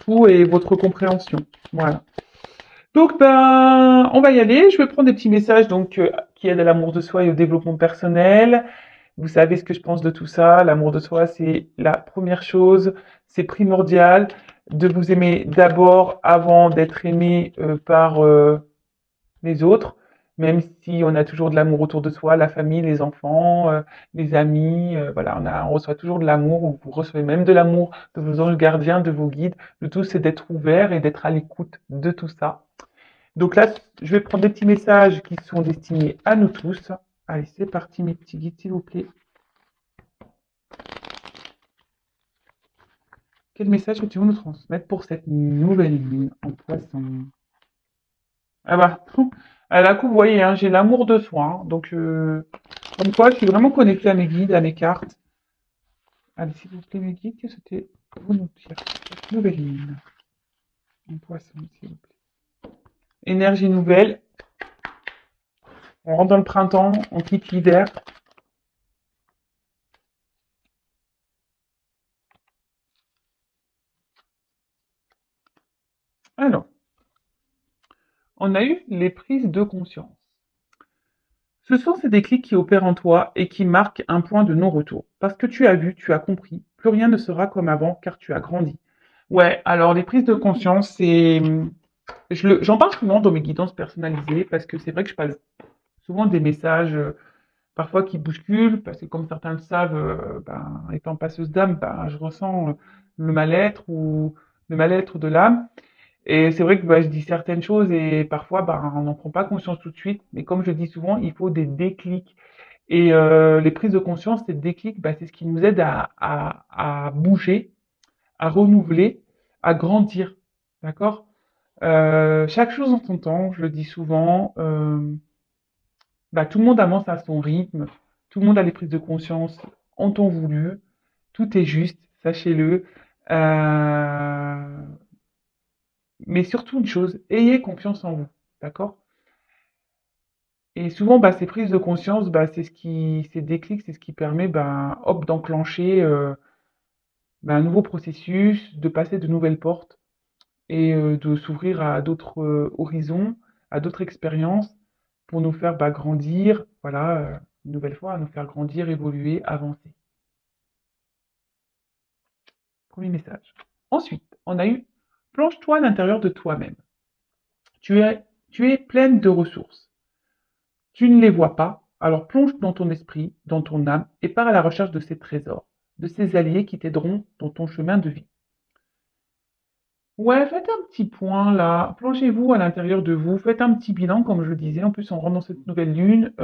tout et votre compréhension. Voilà. Donc, ben, on va y aller. Je vais prendre des petits messages donc qui aident à l'amour de soi et au développement personnel. Vous savez ce que je pense de tout ça. L'amour de soi, c'est la première chose. C'est primordial de vous aimer d'abord avant d'être aimé par les autres. Même si on a toujours de l'amour autour de soi, la famille, les enfants, les amis, voilà, on reçoit toujours de l'amour, ou vous recevez même de l'amour de vos anges gardiens, de vos guides. Le tout, c'est d'être ouvert et d'être à l'écoute de tout ça. Donc là, je vais prendre des petits messages qui sont destinés à nous tous. Allez, c'est parti, mes petits guides, s'il vous plaît. Quel message souhaitez-vous nous transmettre pour cette nouvelle lune en poisson? Ah bah, à la coupe, vous voyez, hein, j'ai l'amour de soi. Hein, donc, comme quoi, je suis vraiment connectée à mes guides, à mes cartes. Allez, s'il vous plaît, mes guides, que souhaitez-vous nous dire pour cette nouvelle lune en poisson, s'il vous plaît? Énergie nouvelle. On rentre dans le printemps, on quitte l'hiver. Alors, on a eu les prises de conscience. Ce sont ces déclics qui opèrent en toi et qui marquent un point de non-retour. Parce que tu as vu, tu as compris, plus rien ne sera comme avant car tu as grandi. Ouais, alors les prises de conscience, j'en parle souvent dans mes guidances personnalisées parce que c'est vrai que je passe souvent des messages parfois qui bousculent parce que comme certains le savent, ben, étant passeuse d'âme, ben, je ressens le mal-être ou le mal-être de l'âme. Et c'est vrai que bah, je dis certaines choses et parfois bah, on n'en prend pas conscience tout de suite. Mais comme je dis souvent, il faut des déclics. Et les prises de conscience, ces déclics, bah, c'est ce qui nous aide à bouger, à renouveler, à grandir. D'accord. Chaque chose en son temps, je le dis souvent. Bah, tout le monde avance à son rythme. Tout le monde a les prises de conscience en temps voulu. Tout est juste, sachez-le. Euh, mais surtout une chose, ayez confiance en vous. D'accord. Et souvent, bah, ces prises de conscience, bah, ces déclics, c'est ce qui permet, bah, hop, d'enclencher bah, un nouveau processus, de passer de nouvelles portes et de s'ouvrir à d'autres horizons, à d'autres expériences pour nous faire bah, grandir, voilà, une nouvelle fois, à nous faire grandir, évoluer, avancer. Premier message. Ensuite, on a eu plonge-toi à l'intérieur de toi-même. Tu es pleine de ressources. Tu ne les vois pas, alors plonge dans ton esprit, dans ton âme, et pars à la recherche de ces trésors, de ces alliés qui t'aideront dans ton chemin de vie. Ouais, faites un petit point là, plongez-vous à l'intérieur de vous, faites un petit bilan, comme je le disais. En plus, on rentre dans cette nouvelle lune,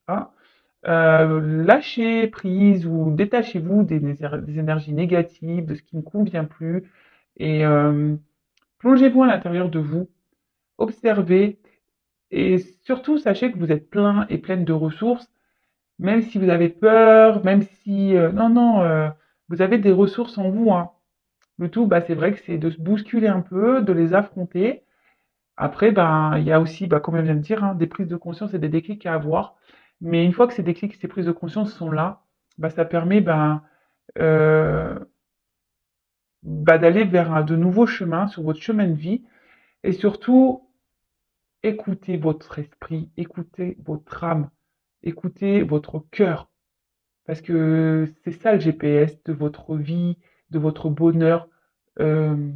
ah, lâchez prise ou détachez-vous des énergies négatives, de ce qui ne convient plus, et plongez-vous à l'intérieur de vous, observez, et surtout, sachez que vous êtes plein et pleine de ressources. Même si vous avez peur, même si non, non, vous avez des ressources en vous, hein. Le tout, bah, c'est vrai que c'est de se bousculer un peu, de les affronter. Après, ben, il y a aussi, bah, comme on vient de dire, hein, des prises de conscience et des déclics à avoir. Mais une fois que ces déclics, ces prises de conscience sont là, bah, ça permet ben, euh, bah, d'aller vers de nouveaux chemins sur votre chemin de vie. Et surtout, écoutez votre esprit, écoutez votre âme, écoutez votre cœur. Parce que c'est ça le GPS de votre vie, de votre bonheur, euh,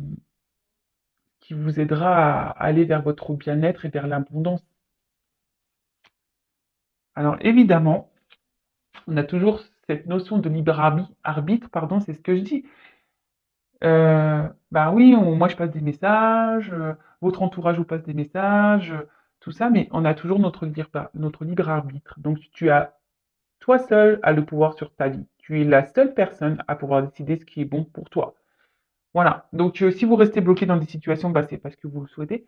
qui vous aidera à aller vers votre bien-être et vers l'abondance. Alors évidemment, on a toujours cette notion de libre arbitre, pardon, c'est ce que je dis. Bah oui, moi je passe des messages, votre entourage vous passe des messages, tout ça, mais on a toujours notre libre arbitre. Donc tu as toi seul as le pouvoir sur ta vie. Tu es la seule personne à pouvoir décider ce qui est bon pour toi. Voilà. Donc, si vous restez bloqué dans des situations, bah, c'est parce que vous le souhaitez.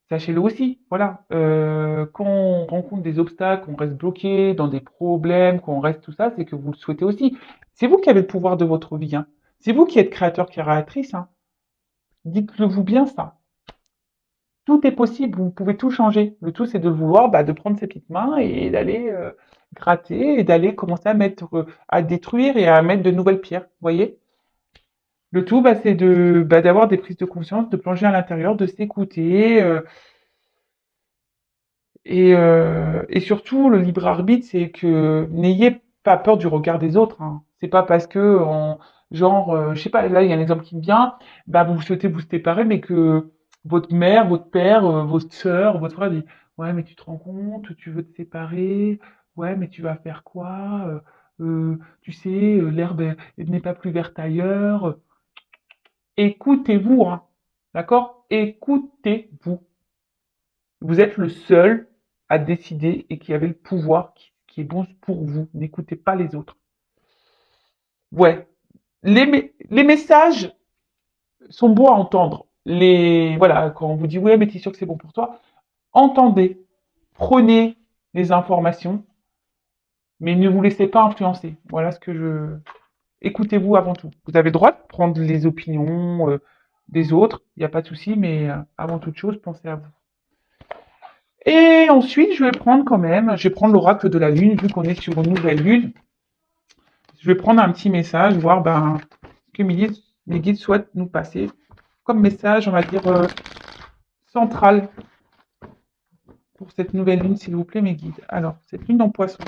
Sachez-le aussi. Voilà. Quand on rencontre des obstacles, qu'on reste bloqué dans des problèmes, qu'on reste tout ça, c'est que vous le souhaitez aussi. C'est vous qui avez le pouvoir de votre vie, hein. C'est vous qui êtes créateur, créatrice, hein. Dites-le vous bien ça. Tout est possible, vous pouvez tout changer. Le tout, c'est de le vouloir, bah, de prendre ses petites mains et d'aller gratter et d'aller commencer à mettre, à détruire et à mettre de nouvelles pierres. Vous voyez? Le tout, c'est d'avoir des prises de conscience, de plonger à l'intérieur, de s'écouter, et surtout, le libre arbitre, c'est que n'ayez pas peur du regard des autres, hein. C'est pas parce que, genre, je sais pas, là, il y a un exemple qui me vient, vous souhaitez vous séparer, mais que votre mère, votre père, votre sœur, votre frère dit, ouais, mais tu te rends compte, tu veux te séparer, ouais, mais tu vas faire quoi? Tu sais, l'herbe elle n'est pas plus verte ailleurs. Écoutez-vous, hein. D'accord? Écoutez-vous. Vous êtes le seul à décider et qui avez le pouvoir qui est bon pour vous. N'écoutez pas les autres. Ouais. Les messages sont bons à entendre. Voilà, quand on vous dit, ouais, mais t'es sûr que c'est bon pour toi, entendez, prenez les informations, mais ne vous laissez pas influencer. Voilà ce que je. Écoutez-vous avant tout. Vous avez le droit de prendre les opinions des autres, il n'y a pas de souci, mais avant toute chose, pensez à vous. Et ensuite, je vais prendre l'oracle de la lune, vu qu'on est sur une nouvelle lune. Je vais prendre un petit message, voir ce que mes guides souhaitent nous passer comme message, on va dire, central pour cette nouvelle lune, s'il vous plaît, mes guides. Alors, cette lune en poisson,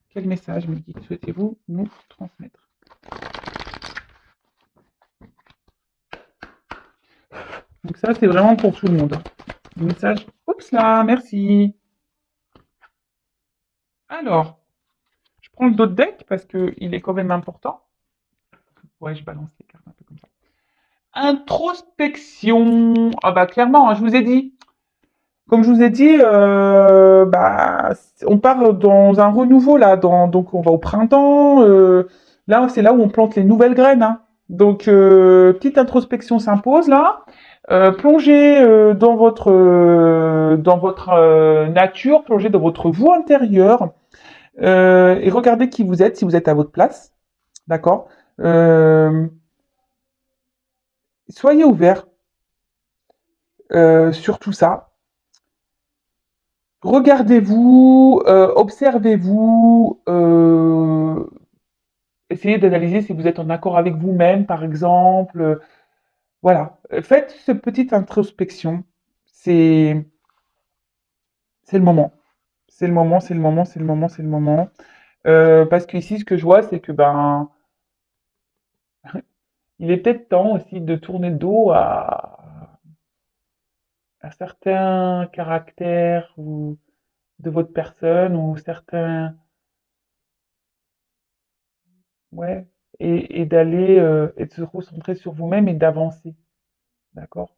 quel message, mes guides, souhaitez-vous nous transmettre? Donc ça, c'est vraiment pour tout le monde. Le message, oups là, merci. Alors, je prends le dos de deck parce qu'il est quand même important. Ouais, je balance les cartes un peu comme ça. Introspection. Ah clairement, hein, je vous ai dit. Comme je vous ai dit, on part dans un renouveau là. Donc on va au printemps. Là, c'est là où on plante les nouvelles graines, hein. Donc petite introspection s'impose là. Plongez dans votre nature, plongez dans votre vous intérieur et regardez qui vous êtes, si vous êtes à votre place, d'accord. Euh, Soyez ouvert sur tout ça. Regardez-vous, observez-vous, essayez d'analyser si vous êtes en accord avec vous-même, par exemple. Voilà, faites cette petite introspection. C'est, c'est le moment. C'est le moment, c'est le moment, c'est le moment, c'est le moment. Parce qu'ici, ce que je vois, c'est que il est peut-être temps aussi de tourner le dos à certains caractères ou de votre personne ou certains, ouais, et d'aller et de se recentrer sur vous-même et d'avancer, d'accord?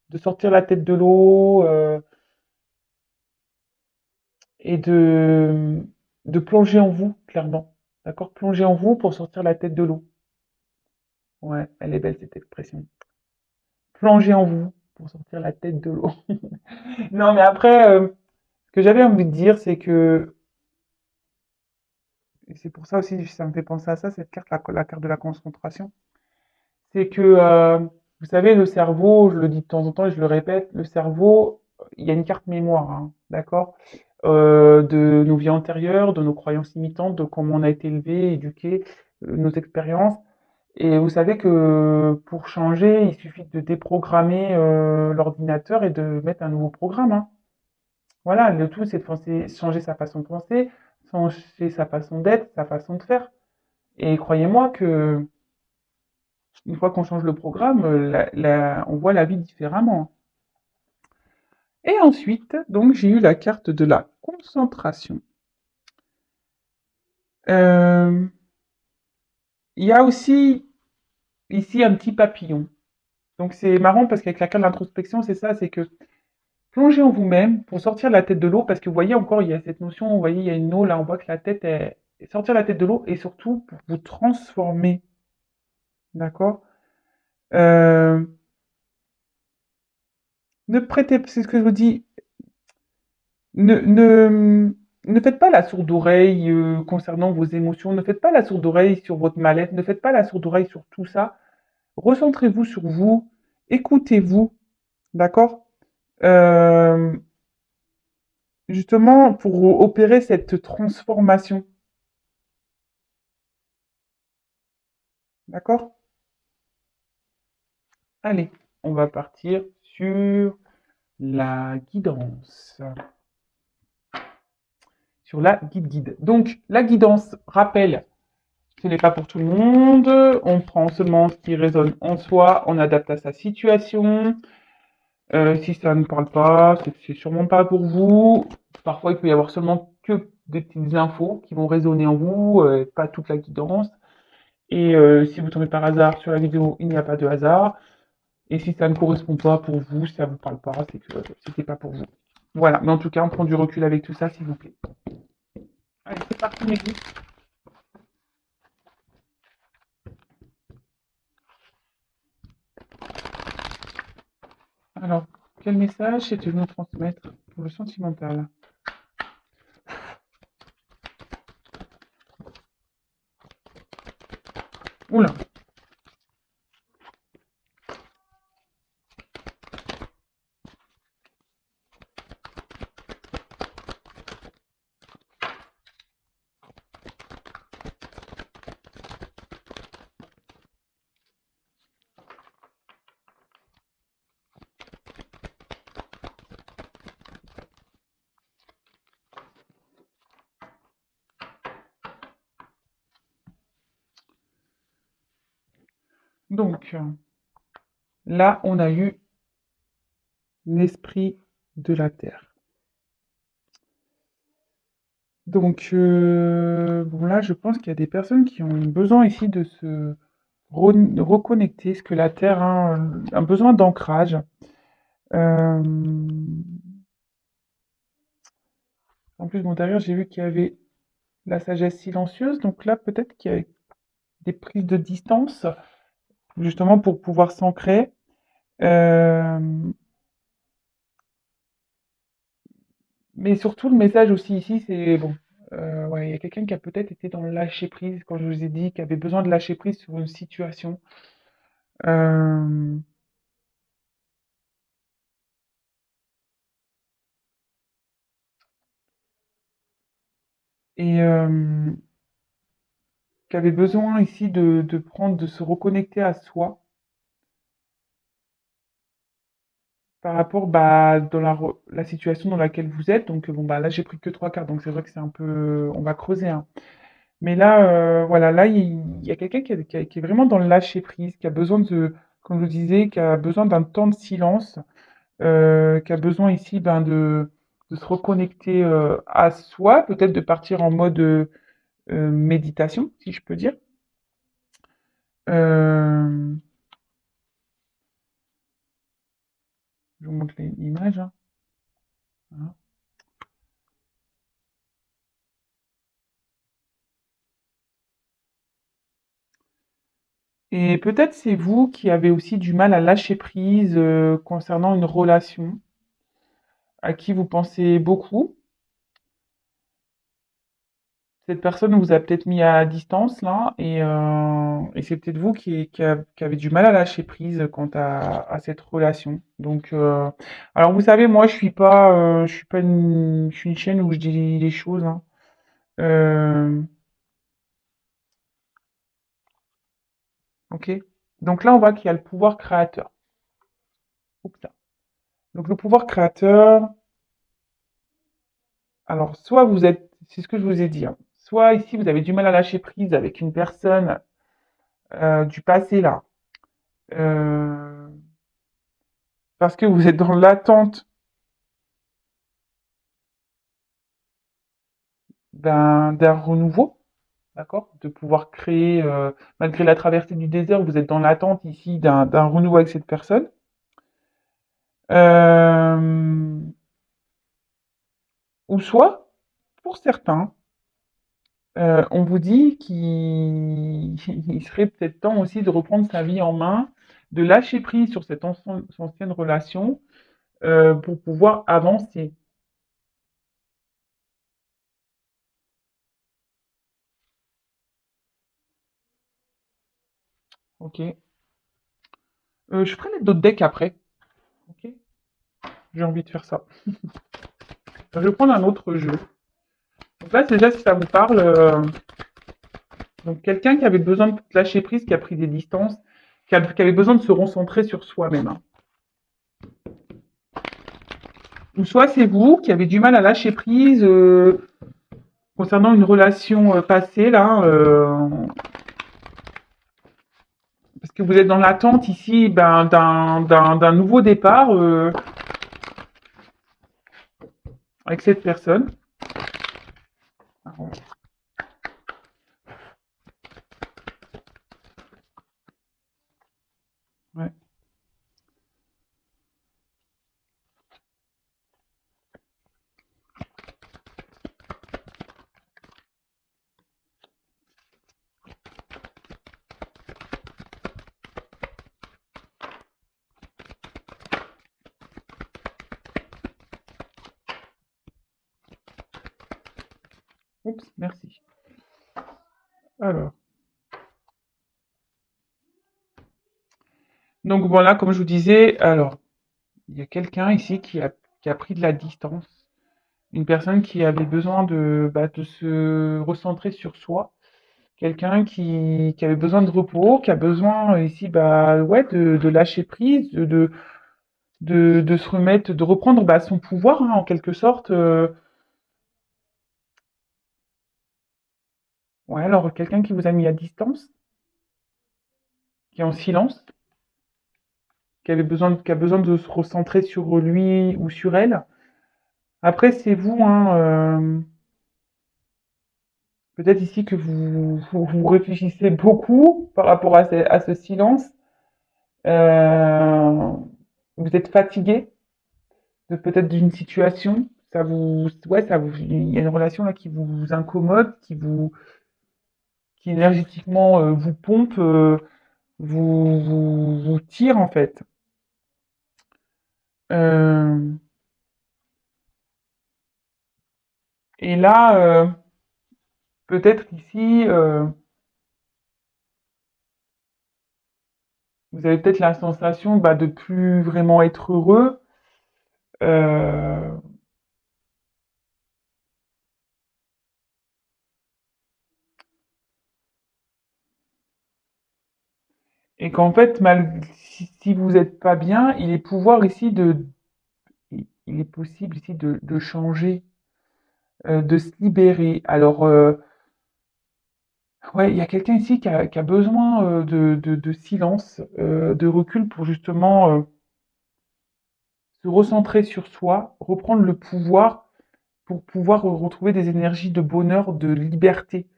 De sortir la tête de l'eau et de plonger en vous, clairement, d'accord? Plonger en vous pour sortir la tête de l'eau. Ouais, elle est belle cette expression. Plonger en vous pour sortir la tête de l'eau. Non, mais après, ce que j'avais envie de dire, c'est que et c'est pour ça aussi, ça me fait penser à ça, cette carte, la carte de la concentration. C'est que, vous savez, le cerveau, je le dis de temps en temps et je le répète, le cerveau, il y a une carte mémoire, hein, d'accord? De nos vies antérieures, de nos croyances limitantes, de comment on a été élevé, éduqué, nos expériences. Et vous savez que pour changer, il suffit de déprogrammer l'ordinateur et de mettre un nouveau programme, hein. Voilà, le tout, c'est de changer sa façon de penser, changer sa façon d'être, sa façon de faire. Et croyez-moi que une fois qu'on change le programme, on voit la vie différemment. Et ensuite, donc, j'ai eu la carte de la concentration. Euh, Il y a aussi ici un petit papillon. Donc c'est marrant parce qu'avec la carte de l'introspection, c'est ça, c'est que plongez en vous-même pour sortir la tête de l'eau, parce que vous voyez encore, il y a cette notion, vous voyez, il y a une eau là, on voit que la tête est. Sortir la tête de l'eau et surtout pour vous transformer, d'accord? Euh, Ne prêtez, c'est ce que je vous dis, ne faites pas la sourde oreille concernant vos émotions, ne faites pas la sourde oreille sur votre mal-être, ne faites pas la sourde oreille sur tout ça. Recentrez-vous sur vous, écoutez-vous, d'accord? Euh, Justement, pour opérer cette transformation, D'accord? Allez, on va partir sur la guidance. Sur la guide-guide. Donc, la guidance, rappel, ce n'est pas pour tout le monde. On prend seulement ce qui résonne en soi, on adapte à sa situation. Si ça ne parle pas, c'est que c'est sûrement pas pour vous. Parfois, il peut y avoir seulement que des petites infos qui vont résonner en vous, pas toute la guidance. Et si vous tombez par hasard sur la vidéo, il n'y a pas de hasard. Et si ça ne correspond pas pour vous, si ça vous parle pas, c'est que c'était pas pour vous. Voilà, mais en tout cas, on prend du recul avec tout ça, s'il vous plaît. Allez, c'est parti, mes guides. Alors, quel message es-tu venu transmettre pour le sentimental? Oula. Donc, là, on a eu l'esprit de la Terre. Donc, bon, là, je pense qu'il y a des personnes qui ont besoin ici de se reconnecter, parce que la Terre a un besoin d'ancrage. Euh, En plus, bon, derrière, j'ai vu qu'il y avait la sagesse silencieuse. Donc là, peut-être qu'il y a des prises de distance, justement pour pouvoir s'ancrer. Euh, mais surtout, le message aussi ici, c'est bon. Ouais, il y a quelqu'un qui a peut-être été dans le lâcher prise, quand je vous ai dit, qui avait besoin de lâcher prise sur une situation. Euh, et qui avait besoin ici de prendre, de se reconnecter à soi par rapport bah, dans la situation dans laquelle vous êtes. Donc bon bah là j'ai pris que trois quarts, donc c'est vrai que c'est un peu. On va creuser, hein. Mais là, voilà, là il y a quelqu'un qui est vraiment dans le lâcher prise, qui a besoin de, comme je vous disais, qui a besoin d'un temps de silence, qui a besoin ici ben, de se reconnecter à soi, peut-être de partir en mode méditation, si je peux dire. Euh, je vous montre l'image, hein. Voilà. Et peut-être c'est vous qui avez aussi du mal à lâcher prise concernant une relation à qui vous pensez beaucoup. Cette personne vous a peut-être mis à distance là, et c'est peut-être vous qui avez du mal à lâcher prise quant à cette relation. Donc, alors vous savez, moi je suis pas je suis une chaîne où je dis les choses, hein. Euh, ok. Donc là, on voit qu'il y a le pouvoir créateur. Oups, là. Donc le pouvoir créateur, alors soit vous êtes, c'est ce que je vous ai dit, hein. Soit ici vous avez du mal à lâcher prise avec une personne du passé là. Euh, parce que vous êtes dans l'attente d'un renouveau, d'accord? De pouvoir créer, malgré la traversée du désert, vous êtes dans l'attente ici d'un renouveau avec cette personne. Euh, ou soit, pour certains, on vous dit qu'il il serait peut-être temps aussi de reprendre sa vie en main, de lâcher prise sur cette ancienne relation pour pouvoir avancer. Ok. Je ferai les d'autres decks après. Ok. J'ai envie de faire ça. Je vais prendre un autre jeu. Donc là, déjà, si ça vous parle, Donc quelqu'un qui avait besoin de lâcher prise, qui a pris des distances, qui avait besoin de se recentrer sur soi-même, hein. Ou soit c'est vous qui avez du mal à lâcher prise concernant une relation passée, là, parce que vous êtes dans l'attente ici ben, d'un nouveau départ avec cette personne. Ouais. Oups, merci. Alors, donc voilà, comme je vous disais, alors, il y a quelqu'un ici qui a pris de la distance, une personne qui avait besoin de se recentrer sur soi, quelqu'un qui avait besoin de repos, qui a besoin ici ouais, de lâcher prise, de se remettre, de reprendre son pouvoir hein, en quelque sorte. Ouais, alors quelqu'un qui vous a mis à distance, qui est en silence, qui a besoin de se recentrer sur lui ou sur elle. Après, c'est vous, hein, peut-être ici que vous réfléchissez beaucoup par rapport à ce silence. Euh, vous êtes fatigué de peut-être d'une situation. Ouais, il y a une relation là qui vous incommode, qui énergétiquement vous pompe, vous tire en fait. Euh, et là, peut-être ici, vous avez peut-être la sensation de plus vraiment être heureux. euh, et qu'en fait, si vous n'êtes pas bien, il est possible ici de changer, de se libérer. Alors, ouais, il y a quelqu'un ici qui a besoin de silence, de recul pour justement se recentrer sur soi, reprendre le pouvoir pour pouvoir retrouver des énergies de bonheur, de liberté.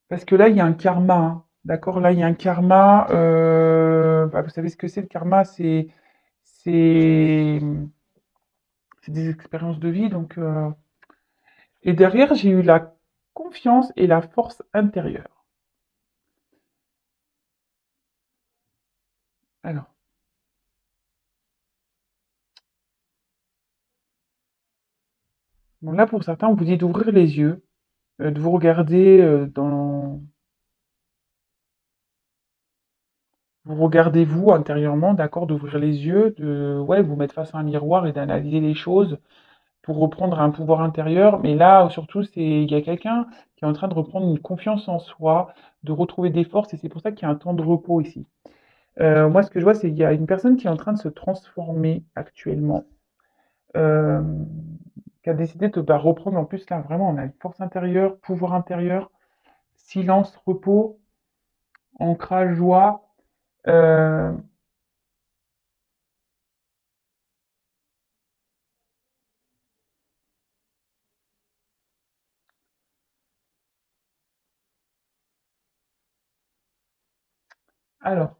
Parce que là, il y a un karma, hein. D'accord? Là, il y a un karma. Vous savez ce que c'est le karma? C'est, c'est des expériences de vie. Donc, et derrière, j'ai eu la confiance et la force intérieure. Alors, bon, là, pour certains, on vous dit d'ouvrir les yeux, de vous regarder vous regardez vous intérieurement, d'accord, d'ouvrir les yeux, de ouais, vous mettre face à un miroir et d'analyser les choses pour reprendre un pouvoir intérieur. Mais là, surtout, il y a quelqu'un qui est en train de reprendre une confiance en soi, de retrouver des forces, et c'est pour ça qu'il y a un temps de repos ici. Moi, ce que je vois, c'est qu'il y a une personne qui est en train de se transformer actuellement, euh, qui a décidé de reprendre en plus là, vraiment, on a une force intérieure, pouvoir intérieur, silence, repos, ancrage, joie. Euh, alors,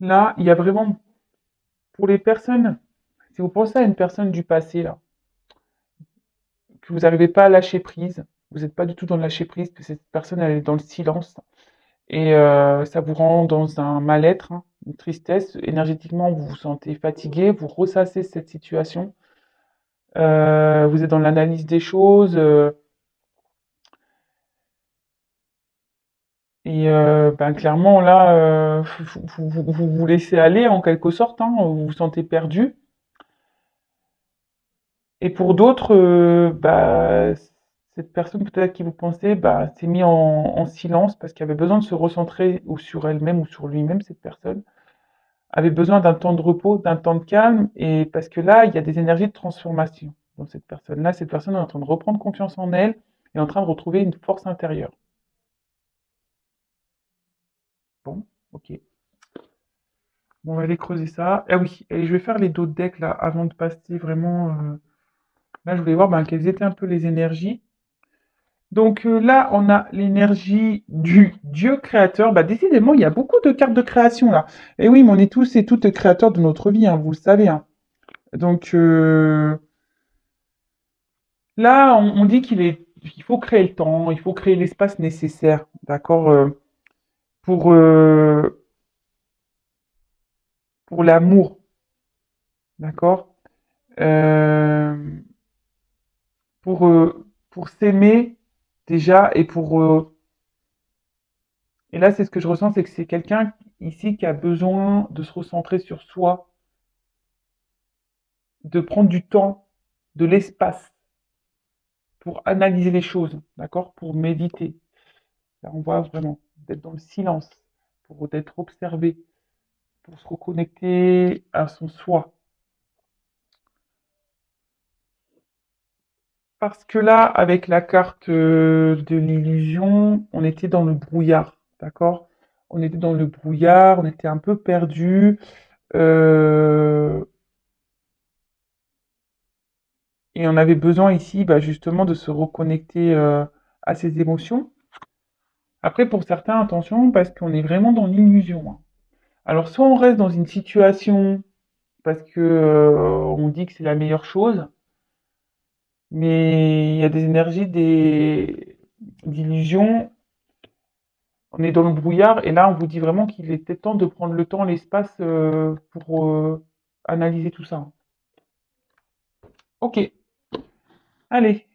là, il y a vraiment, pour les personnes, si vous pensez à une personne du passé, là, que vous n'arrivez pas à lâcher prise, vous n'êtes pas du tout dans le lâcher prise, que cette personne elle est dans le silence, et ça vous rend dans un mal-être, hein, une tristesse, énergétiquement vous vous sentez fatigué, vous ressassez cette situation, vous êtes dans l'analyse des choses, et clairement là, vous vous laissez aller en quelque sorte, hein, vous vous sentez perdu. Et pour d'autres, Cette personne peut-être à qui vous pensez, bah, s'est mis en silence parce qu'elle avait besoin de se recentrer ou sur elle-même ou sur lui-même, cette personne avait besoin d'un temps de repos, d'un temps de calme, et parce que là, il y a des énergies de transformation dans cette personne-là. Cette personne est en train de reprendre confiance en elle et en train de retrouver une force intérieure. Bon, ok. Bon, on va aller creuser ça. Ah oui, et je vais faire les d'autres decks là avant de passer vraiment. Là, je voulais voir ben, quelles étaient un peu les énergies. Donc là, on a l'énergie du Dieu créateur. Bah, décidément, il y a beaucoup de cartes de création là. Et oui, mais on est tous et toutes créateurs de notre vie, hein, vous le savez, hein. Donc là, on dit il faut créer le temps, il faut créer l'espace nécessaire, d'accord, pour, euh, pour l'amour, d'accord, euh, pour s'aimer déjà et là, c'est ce que je ressens, c'est que c'est quelqu'un ici qui a besoin de se recentrer sur soi, de prendre du temps, de l'espace pour analyser les choses, d'accord, pour méditer. Là, on voit vraiment d'être dans le silence, pour d'être observé, pour se reconnecter à son soi. Parce que là, avec la carte de l'illusion, on était dans le brouillard, d'accord? On était dans le brouillard, on était un peu perdu, euh, et on avait besoin ici, bah, justement, de se reconnecter à ses émotions. Après, pour certains, attention, parce qu'on est vraiment dans l'illusion, hein. Alors, soit on reste dans une situation parce que on dit que c'est la meilleure chose, mais il y a des énergies d'illusion. On est dans le brouillard et là, on vous dit vraiment qu'il était temps de prendre le temps, l'espace pour analyser tout ça. Ok, allez.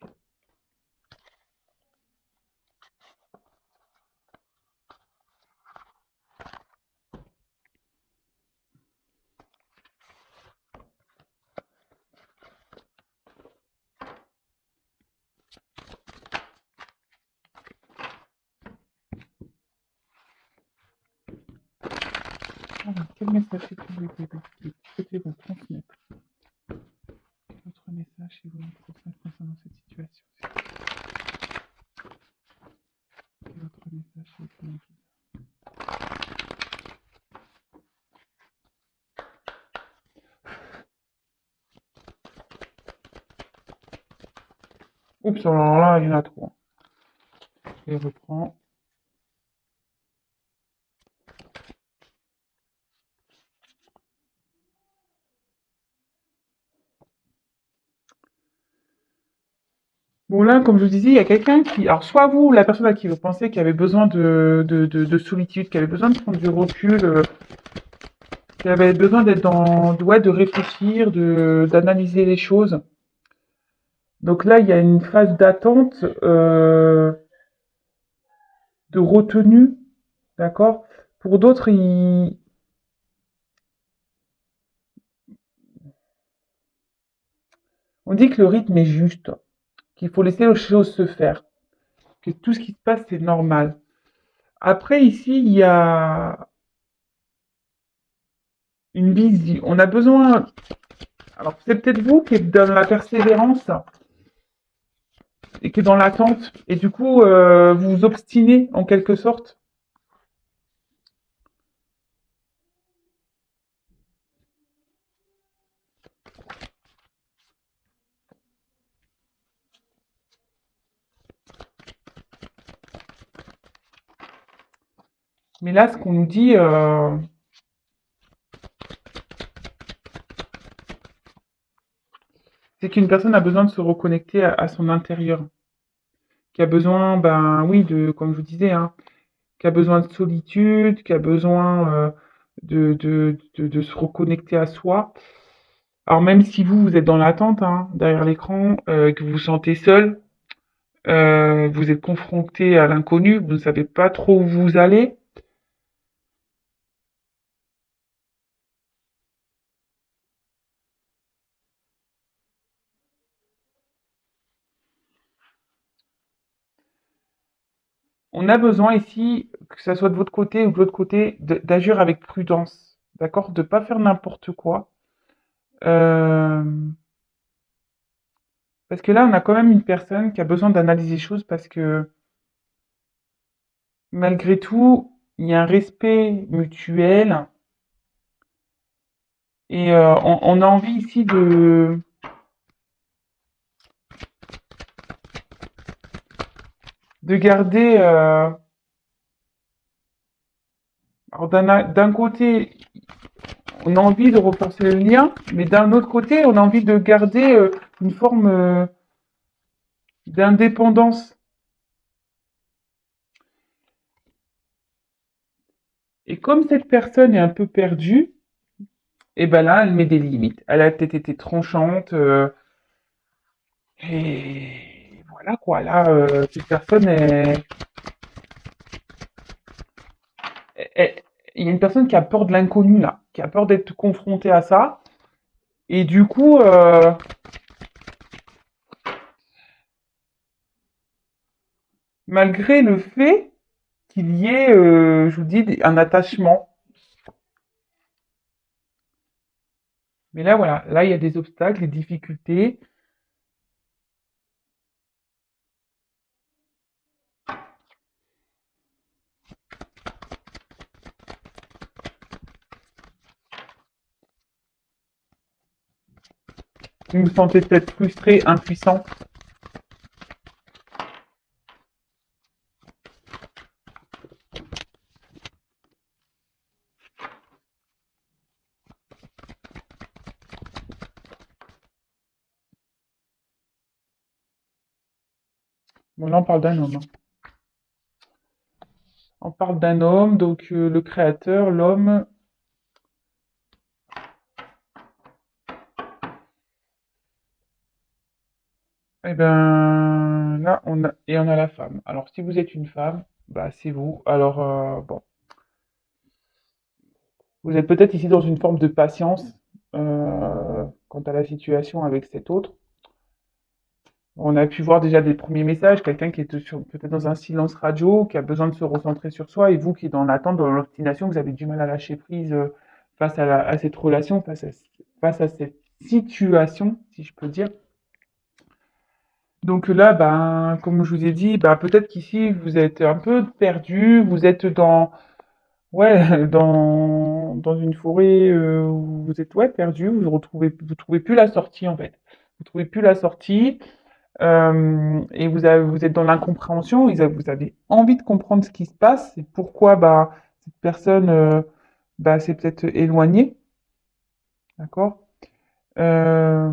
Alors, quel message est-il que souhaitez-vous transmettre? Quel autre message est-vous transmettre concernant cette situation? Quel autre message est-vous? Oups, alors là, il y en a trop. Je reprends. Bon, là, comme je vous disais, il y a quelqu'un qui, alors soit vous, la personne à qui vous pensez qui avait besoin de solitude, qui avait besoin de prendre du recul, qui avait besoin d'être ouais, de réfléchir, d'analyser les choses. Donc là, il y a une phase d'attente, de retenue, d'accord? Pour d'autres, on dit que le rythme est juste, qu'il faut laisser les choses se faire, que tout ce qui se passe, c'est normal. Après, ici, il y a une vision. On a besoin. Alors, c'est peut-être vous qui êtes dans la persévérance et qui est dans l'attente, et du coup, vous vous obstinez en quelque sorte. Mais là, ce qu'on nous dit, c'est qu'une personne a besoin de se reconnecter à son intérieur, qui a besoin, ben oui, comme je vous disais, hein, qui a besoin de solitude, qui a besoin de se reconnecter à soi. Alors même si vous, vous êtes dans l'attente, hein, derrière l'écran, que vous vous sentez seul, vous êtes confronté à l'inconnu, vous ne savez pas trop où vous allez, on a besoin ici, que ça soit de votre côté ou de l'autre côté, d'agir avec prudence, d'accord? De pas faire n'importe quoi. Euh, Parce que là, on a quand même une personne qui a besoin d'analyser les choses parce que malgré tout, il y a un respect mutuel et on a envie ici de garder. Alors d'un côté, on a envie de renforcer le lien, mais d'un autre côté, on a envie de garder une forme d'indépendance. Et comme cette personne est un peu perdue, et ben là, elle met des limites. Elle a peut-être été tranchante. Et voilà quoi. Là, cette personne il y a une personne qui a peur de l'inconnu là, qui a peur d'être confrontée à ça. Et du coup, malgré le fait qu'il y ait, je vous dis, un attachement. Mais là, voilà, là, il y a des obstacles, des difficultés. Vous vous sentez peut-être frustré, impuissant. Bon, là, on parle d'un homme, hein. On parle d'un homme, donc le créateur, l'homme. Eh ben, là, on a la femme. Alors, si vous êtes une femme, bah, c'est vous. Alors, bon, vous êtes peut-être ici dans une forme de patience quant à la situation avec cet autre. On a pu voir déjà des premiers messages, quelqu'un qui est peut-être dans un silence radio, qui a besoin de se recentrer sur soi, et vous qui êtes dans l'attente, dans l'obstination, vous avez du mal à lâcher prise face à cette relation, face à cette situation, si je peux dire. Donc là, ben, comme je vous ai dit, ben, peut-être qu'ici, vous êtes un peu perdu, vous êtes ouais, dans une forêt où vous êtes, ouais, perdu, vous trouvez plus la sortie, en fait. Vous trouvez plus la sortie. Et vous êtes dans l'incompréhension, vous avez envie de comprendre ce qui se passe et pourquoi bah, cette personne bah, s'est peut-être éloignée, d'accord? Euh,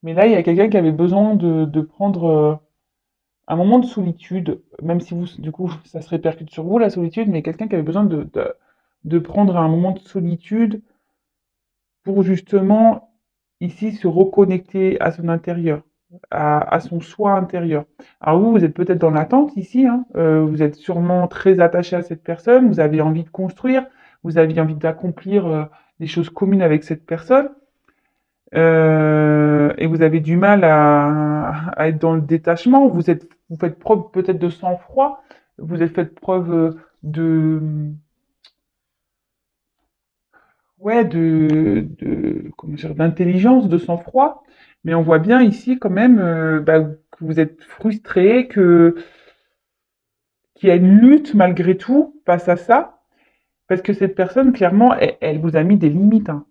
mais là, il y a quelqu'un qui avait besoin de prendre un moment de solitude, même si vous, du coup, ça se répercute sur vous, la solitude, mais quelqu'un qui avait besoin de prendre un moment de solitude pour justement ici se reconnecter à son intérieur, à son soi intérieur. Alors vous, vous êtes peut-être dans l'attente ici, hein, vous êtes sûrement très attaché à cette personne, vous avez envie de construire, vous avez envie d'accomplir des choses communes avec cette personne, et vous avez du mal à être dans le détachement, vous faites preuve peut-être de sang-froid, vous avez fait preuve de, ouais, comment dire, d'intelligence, de sang-froid, mais on voit bien ici quand même bah, que vous êtes frustré, qu'il y a une lutte malgré tout face à ça, parce que cette personne, clairement, elle vous a mis des limites, hein.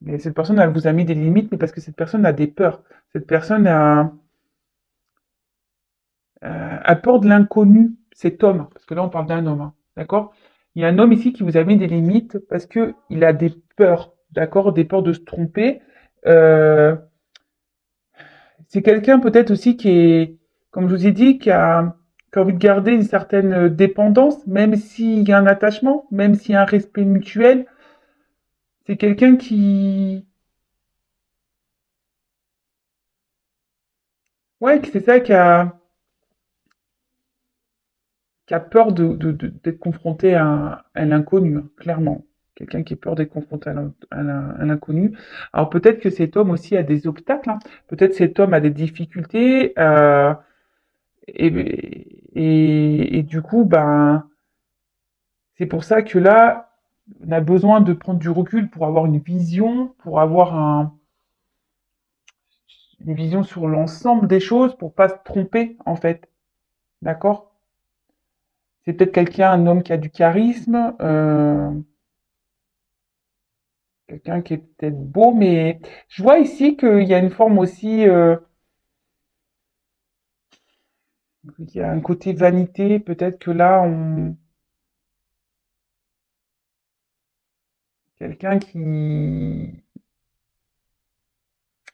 Mais cette personne, elle vous a mis des limites, mais parce que cette personne a des peurs. Cette personne a peur de l'inconnu, cet homme, parce que là on parle d'un homme, hein, d'accord? Il y a un homme ici qui vous a mis des limites parce que il a des peurs, d'accord? Des peurs de se tromper. Euh, C'est quelqu'un peut-être aussi qui est, comme je vous ai dit, qui a envie de garder une certaine dépendance, même s'il y a un attachement, même s'il y a un respect mutuel. C'est quelqu'un ouais, c'est ça, qui a peur d'être confronté à l'inconnu, hein, clairement, quelqu'un qui a peur d'être confronté à l'inconnu. Alors peut-être que cet homme aussi a des obstacles, hein. Peut-être cet homme a des difficultés, et du coup, ben, c'est pour ça que là, on a besoin de prendre du recul pour avoir une vision, pour avoir une vision sur l'ensemble des choses, pour pas se tromper, en fait. D'accord? C'est peut-être quelqu'un, un homme qui a du charisme, quelqu'un qui est peut-être beau, mais je vois ici qu'il y a une forme aussi, il y a un côté vanité, peut-être que là, quelqu'un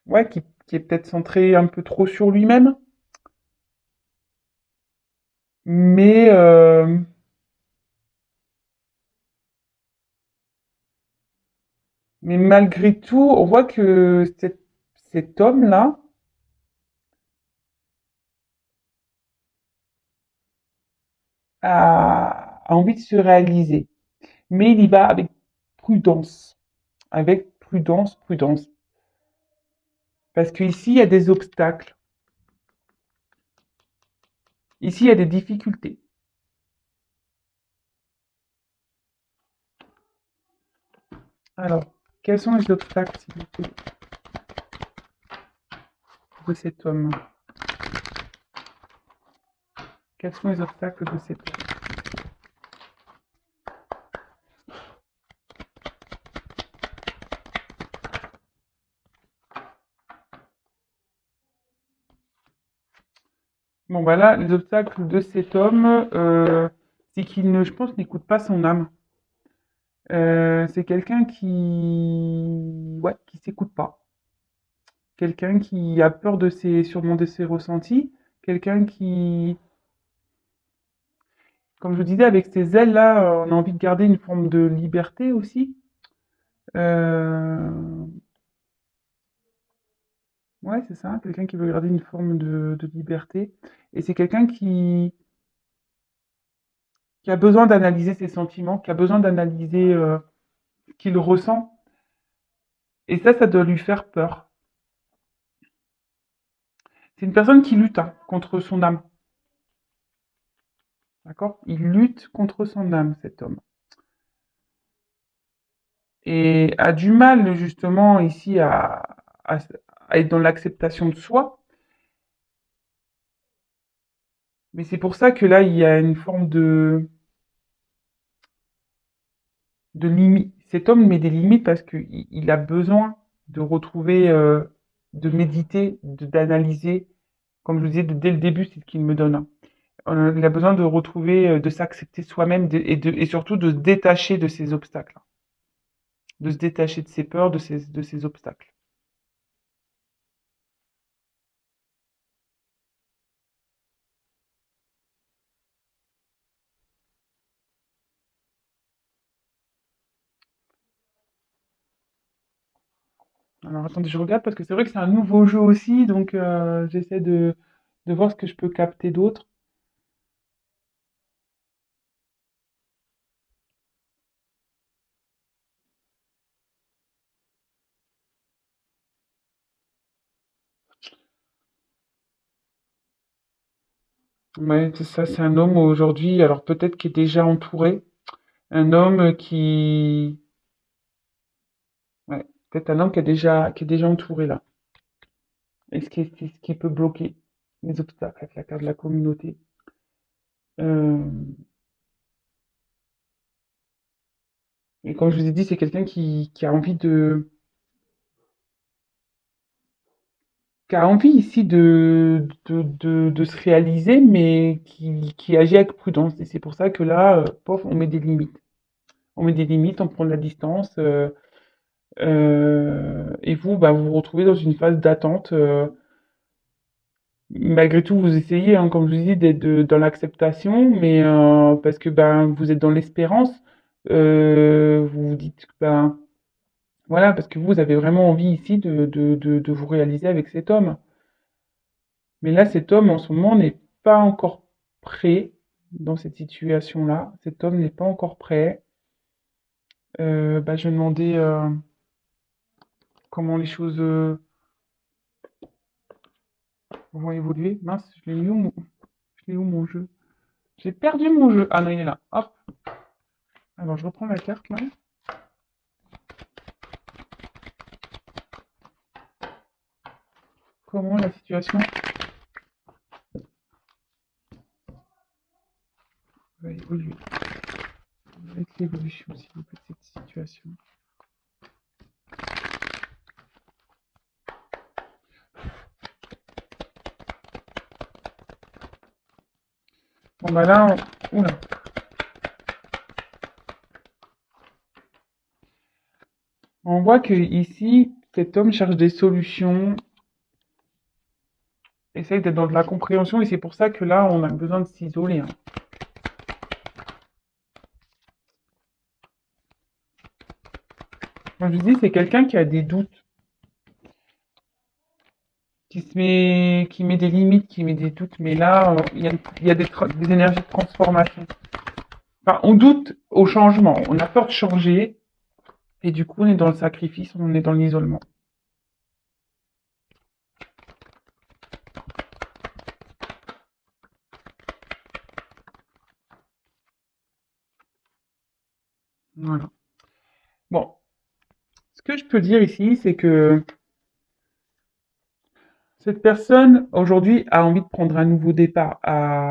ouais, qui est peut-être centré un peu trop sur lui-même, mais, mais malgré tout, on voit que cet homme-là a envie de se réaliser, mais il y va avec prudence, prudence, parce qu'ici, il y a des obstacles, ici, il y a des difficultés. Alors, quels sont les obstacles, s'il vous plaît, de cet homme? Quels sont les obstacles de cet homme? Bon, voilà, les obstacles de cet homme, c'est qu'il ne, je pense, n'écoute pas son âme. C'est quelqu'un ouais, qui s'écoute pas. Quelqu'un qui a peur sûrement de ses ressentis. Quelqu'un qui, comme je vous disais, avec ses ailes-là, on a envie de garder une forme de liberté aussi. Euh, ouais, c'est ça, quelqu'un qui veut garder une forme de liberté. Et c'est quelqu'un qui a besoin d'analyser ses sentiments, qui a besoin d'analyser ce qu'il ressent. Et ça doit lui faire peur. C'est une personne qui lutte, hein, contre son âme. D'accord? Il lutte contre son âme, cet homme. Et a du mal, justement, ici, à, à être dans l'acceptation de soi. Mais c'est pour ça que là, il y a une forme de limite. Cet homme met des limites parce qu'il a besoin de retrouver, de méditer, d'analyser. Comme je vous disais, dès le début, c'est ce qu'il me donne, hein. Il a besoin de retrouver, de s'accepter soi-même et surtout de se détacher de ses obstacles, de se détacher de ses peurs, de ses obstacles. Alors attendez, je regarde parce que c'est vrai que c'est un nouveau jeu aussi, donc j'essaie de voir ce que je peux capter d'autre. Ouais, c'est ça, c'est un homme aujourd'hui, alors peut-être qui est déjà entouré, un homme qui, ouais, peut-être un homme qui est déjà entouré là. Et c'est ce qui peut bloquer les obstacles avec la carte de la communauté. Euh, et comme je vous ai dit, c'est quelqu'un qui a envie qui a envie ici de se réaliser, mais qui agit avec prudence. Et c'est pour ça que là, pof, on met des limites. On met des limites, on prend de la distance. Et vous, bah, vous vous retrouvez dans une phase d'attente. Malgré tout, vous essayez, hein, comme je vous dis, d'être dans l'acceptation, mais parce que ben, vous êtes dans l'espérance. Vous vous dites, que, ben, voilà, parce que vous avez vraiment envie ici de vous réaliser avec cet homme. Mais là, cet homme, en ce moment, n'est pas encore prêt dans cette situation-là. Cet homme n'est pas encore prêt. Je vais demander comment les choses vont évoluer. Mince, je l'ai où mon jeu? J'ai perdu mon jeu. Ah non, il est là. Hop. Alors, je reprends la carte là. Comment la situation va évoluer avec l'évolution, s'il vous plaît, de cette situation. Bon, bah là, oula. On voit que ici, cet homme cherche des solutions, essaye d'être dans de la compréhension, et c'est pour ça que là, on a besoin de s'isoler, hein. Comme je dis, c'est quelqu'un qui a des doutes, qui met des limites, qui met des doutes, mais là, il y a des énergies de transformation. Enfin, on doute au changement, on a peur de changer, et du coup, on est dans le sacrifice, on est dans l'isolement. Voilà. Bon, ce que je peux dire ici, c'est que cette personne, aujourd'hui, a envie de prendre un nouveau départ,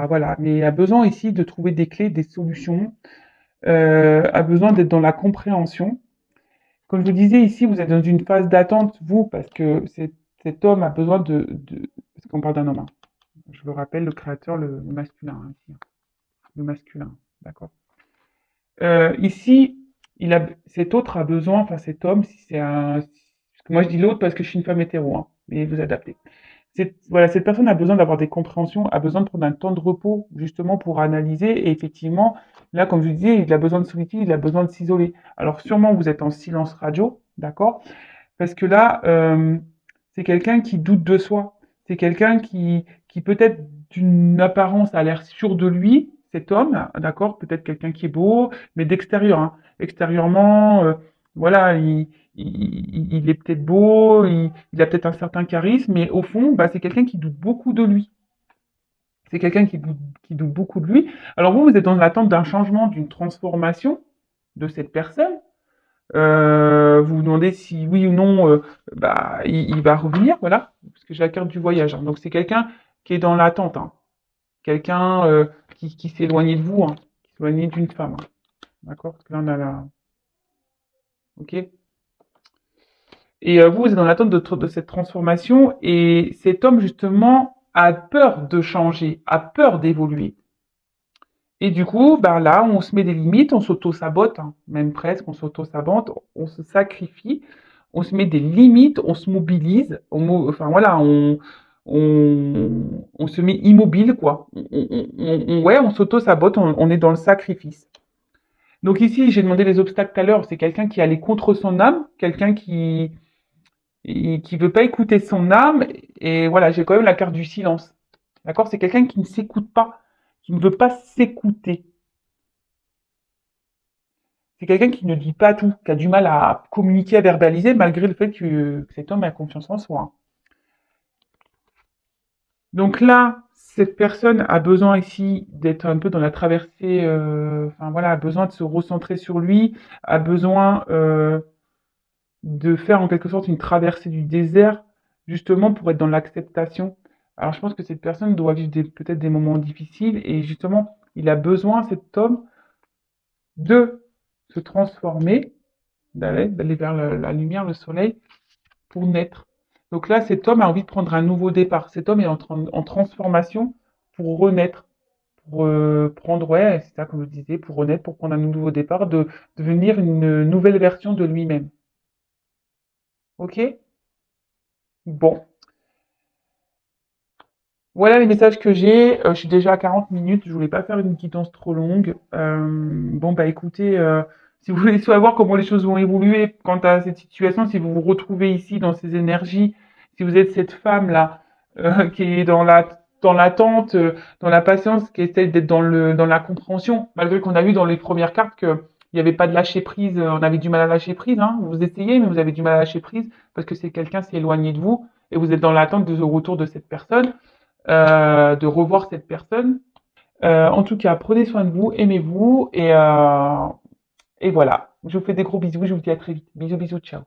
voilà, mais a besoin ici de trouver des clés, des solutions, a besoin d'être dans la compréhension. Comme je vous disais, ici, vous êtes dans une phase d'attente, vous, parce que cet homme a besoin parce qu'on parle d'un homme, hein. Je le rappelle, le créateur, le masculin, hein, ici, hein. Le masculin, d'accord. Ici, cet autre a besoin, enfin cet homme, si c'est un, parce que moi je dis l'autre parce que je suis une femme hétéro, hein, mais vous adaptez. Voilà, cette personne a besoin d'avoir des compréhensions, a besoin de prendre un temps de repos justement pour analyser. Et effectivement, là, comme je vous disais, il a besoin de solitude, il a besoin de s'isoler. Alors sûrement vous êtes en silence radio, d'accord? Parce que là, c'est quelqu'un qui doute de soi. C'est quelqu'un qui peut-être d'une apparence a l'air sûr de lui, cet homme, d'accord? Peut-être quelqu'un qui est beau, mais d'extérieur, hein. Extérieurement, voilà, il est peut-être beau, il a peut-être un certain charisme, mais au fond, bah, c'est quelqu'un qui doute beaucoup de lui. C'est quelqu'un qui doute beaucoup de lui. Alors vous, vous êtes dans l'attente d'un changement, d'une transformation de cette personne. Vous vous demandez si oui ou non il va revenir, voilà, parce que j'ai la carte du voyage, hein. Donc c'est quelqu'un qui est dans l'attente, hein. Quelqu'un qui s'est éloigné de vous, hein, qui s'est éloigné d'une femme, hein. D'accord? Parce que là on a la. Ok? Et vous, vous êtes dans l'attente de cette transformation, et cet homme justement a peur de changer, a peur d'évoluer. Et du coup, ben là, on se met des limites, on s'auto-sabote, hein, même presque, on s'auto-sabote, on se sacrifie, on se met des limites, on se mobilise, enfin voilà, on se met immobile, quoi. Ouais, on s'auto-sabote, on est dans le sacrifice. Donc ici, j'ai demandé les obstacles tout à l'heure, c'est quelqu'un qui allait contre son âme, quelqu'un qui veut pas écouter son âme, et voilà, j'ai quand même la carte du silence. D'accord? C'est quelqu'un qui ne s'écoute pas, qui ne veut pas s'écouter. C'est quelqu'un qui ne dit pas tout, qui a du mal à communiquer, à verbaliser, malgré le fait que cet homme a confiance en soi. Donc là, cette personne a besoin ici d'être un peu dans la traversée, enfin voilà, a besoin de se recentrer sur lui, a besoin de faire en quelque sorte une traversée du désert, justement pour être dans l'acceptation. Alors je pense que cette personne doit vivre peut-être des moments difficiles, et justement, il a besoin, cet homme, de se transformer, d'aller vers la lumière, le soleil, pour naître. Donc là, cet homme a envie de prendre un nouveau départ. Cet homme est en transformation pour renaître, pour prendre, ouais, c'est ça comme je disais, pour renaître, pour prendre un nouveau départ, de devenir une nouvelle version de lui-même. Ok? Bon. Voilà les messages que j'ai. Je suis déjà à 40 minutes. Je voulais pas faire une guidance trop longue. Bon, bah écoutez, si vous voulez savoir comment les choses vont évoluer quant à cette situation, si vous vous retrouvez ici dans ces énergies, si vous êtes cette femme-là qui est dans l'attente, dans la patience, qui essaie d'être dans la compréhension, malgré qu'on a vu dans les premières cartes que il n'y avait pas de lâcher prise, on avait du mal à lâcher prise, hein. Vous essayez, mais vous avez du mal à lâcher prise parce que c'est quelqu'un s'est éloigné de vous et vous êtes dans l'attente de retour de cette personne, de revoir cette personne. En tout cas, prenez soin de vous, aimez-vous et voilà. Je vous fais des gros bisous, je vous dis à très vite. Bisous, bisous, ciao.